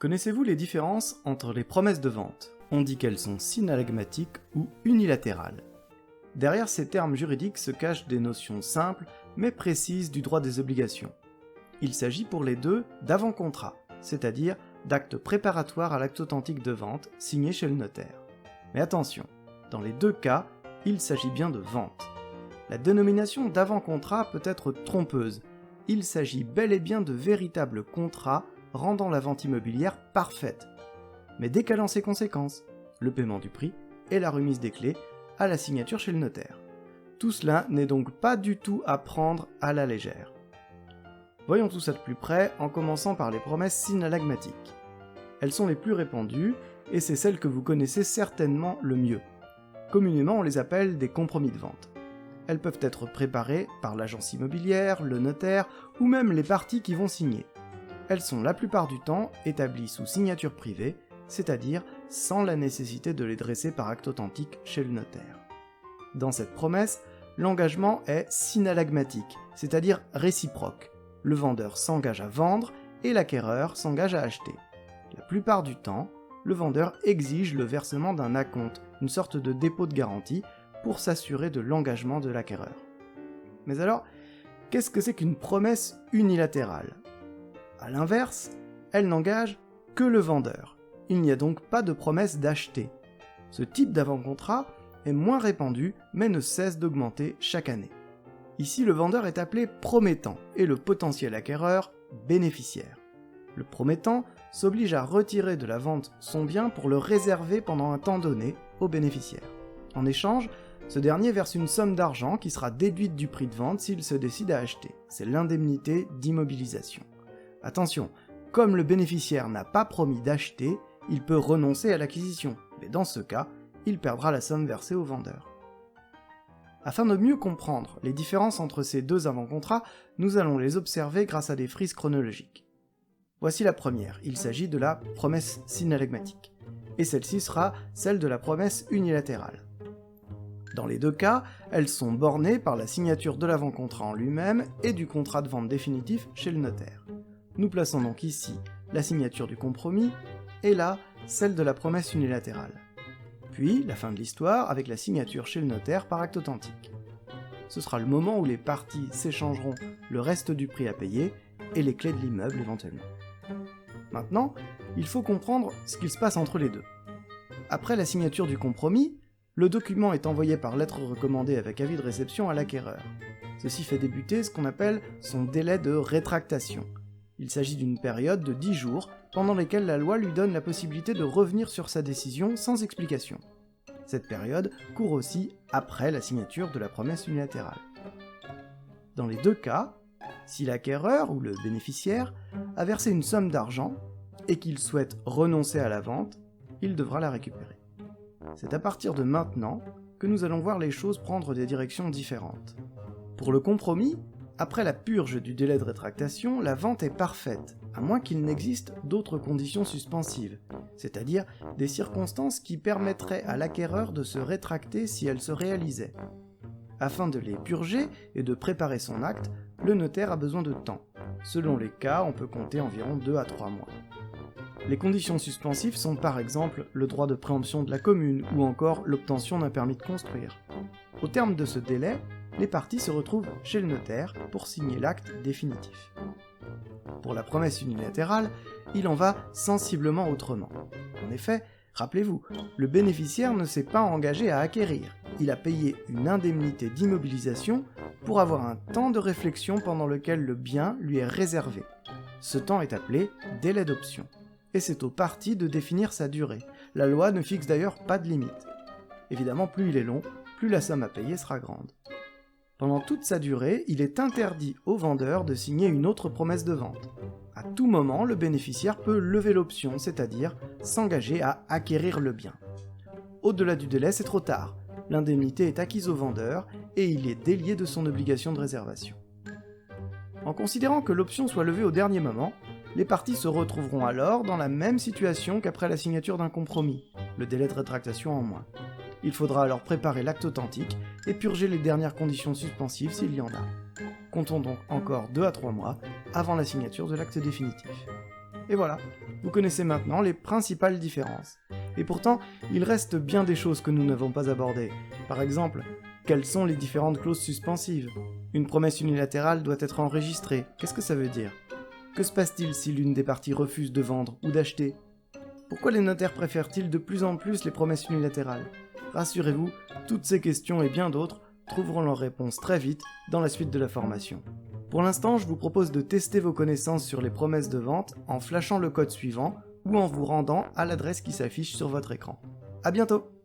Connaissez-vous les différences entre les promesses de vente? On dit qu'elles sont synalagmatiques ou unilatérales. Derrière ces termes juridiques se cachent des notions simples mais précises du droit des obligations. Il s'agit pour les deux d'avant-contrat, c'est-à-dire d'actes préparatoires à l'acte authentique de vente signé chez le notaire. Mais attention, dans les deux cas, il s'agit bien de vente. La dénomination d'avant-contrat peut être trompeuse. Il s'agit bel et bien de véritables contrats rendant la vente immobilière parfaite, mais décalant ses conséquences, le paiement du prix et la remise des clés à la signature chez le notaire. Tout cela n'est donc pas du tout à prendre à la légère. Voyons tout ça de plus près en commençant par les promesses synalagmatiques. Elles sont les plus répandues et c'est celles que vous connaissez certainement le mieux. Communément on les appelle des compromis de vente. Elles peuvent être préparées par l'agence immobilière, le notaire ou même les parties qui vont signer. Elles sont la plupart du temps établies sous signature privée, c'est-à-dire sans la nécessité de les dresser par acte authentique chez le notaire. Dans cette promesse, l'engagement est synalagmatique, c'est-à-dire réciproque. Le vendeur s'engage à vendre et l'acquéreur s'engage à acheter. La plupart du temps, le vendeur exige le versement d'un acompte, une sorte de dépôt de garantie, pour s'assurer de l'engagement de l'acquéreur. Mais alors, qu'est-ce que c'est qu'une promesse unilatérale? A l'inverse, elle n'engage que le vendeur. Il n'y a donc pas de promesse d'acheter. Ce type d'avant-contrat est moins répandu, mais ne cesse d'augmenter chaque année. Ici, le vendeur est appelé promettant et le potentiel acquéreur bénéficiaire. Le promettant s'oblige à retirer de la vente son bien pour le réserver pendant un temps donné au bénéficiaire. En échange, ce dernier verse une somme d'argent qui sera déduite du prix de vente s'il se décide à acheter. C'est l'indemnité d'immobilisation. Attention, comme le bénéficiaire n'a pas promis d'acheter, il peut renoncer à l'acquisition, mais dans ce cas, il perdra la somme versée au vendeur. Afin de mieux comprendre les différences entre ces deux avant-contrats, nous allons les observer grâce à des frises chronologiques. Voici la première, il s'agit de la promesse synalagmatique, et celle-ci sera celle de la promesse unilatérale. Dans les deux cas, elles sont bornées par la signature de l'avant-contrat en lui-même et du contrat de vente définitif chez le notaire. Nous plaçons donc ici la signature du compromis, et là, celle de la promesse unilatérale. Puis, la fin de l'histoire avec la signature chez le notaire par acte authentique. Ce sera le moment où les parties s'échangeront le reste du prix à payer et les clés de l'immeuble éventuellement. Maintenant, il faut comprendre ce qu'il se passe entre les deux. Après la signature du compromis, le document est envoyé par lettre recommandée avec avis de réception à l'acquéreur. Ceci fait débuter ce qu'on appelle son délai de rétractation. Il s'agit d'une période de 10 jours pendant lesquels la loi lui donne la possibilité de revenir sur sa décision sans explication. Cette période court aussi après la signature de la promesse unilatérale. Dans les deux cas, si l'acquéreur ou le bénéficiaire a versé une somme d'argent et qu'il souhaite renoncer à la vente, il devra la récupérer. C'est à partir de maintenant que nous allons voir les choses prendre des directions différentes. Pour le compromis, après la purge du délai de rétractation, la vente est parfaite, à moins qu'il n'existe d'autres conditions suspensives, c'est-à-dire des circonstances qui permettraient à l'acquéreur de se rétracter si elles se réalisaient. Afin de les purger et de préparer son acte, le notaire a besoin de temps. Selon les cas, on peut compter environ 2 à 3 mois. Les conditions suspensives sont par exemple le droit de préemption de la commune ou encore l'obtention d'un permis de construire. Au terme de ce délai, les parties se retrouvent chez le notaire pour signer l'acte définitif. Pour la promesse unilatérale, il en va sensiblement autrement. En effet, rappelez-vous, le bénéficiaire ne s'est pas engagé à acquérir, il a payé une indemnité d'immobilisation pour avoir un temps de réflexion pendant lequel le bien lui est réservé. Ce temps est appelé délai d'option, et c'est aux parties de définir sa durée. La loi ne fixe d'ailleurs pas de limite. Évidemment, plus il est long, plus la somme à payer sera grande. Pendant toute sa durée, il est interdit au vendeur de signer une autre promesse de vente. À tout moment, le bénéficiaire peut lever l'option, c'est-à-dire s'engager à acquérir le bien. Au-delà du délai, c'est trop tard. L'indemnité est acquise au vendeur et il est délié de son obligation de réservation. En considérant que l'option soit levée au dernier moment, les parties se retrouveront alors dans la même situation qu'après la signature d'un compromis, le délai de rétractation en moins. Il faudra alors préparer l'acte authentique et purger les dernières conditions suspensives s'il y en a. Comptons donc encore 2 à 3 mois avant la signature de l'acte définitif. Et voilà, Vous connaissez maintenant les principales différences. Et pourtant, il reste bien des choses que nous n'avons pas abordées. Par exemple, quelles sont les différentes clauses suspensives? Une promesse unilatérale doit être enregistrée. Qu'est-ce que ça veut dire? Que se passe-t-il si l'une des parties refuse de vendre ou d'acheter? Pourquoi les notaires préfèrent-ils de plus en plus les promesses unilatérales? Rassurez-vous, toutes ces questions et bien d'autres trouveront leur réponse très vite dans la suite de la formation. Pour l'instant, je vous propose de tester vos connaissances sur les promesses de vente en flashant le code suivant ou en vous rendant à l'adresse qui s'affiche sur votre écran. À bientôt!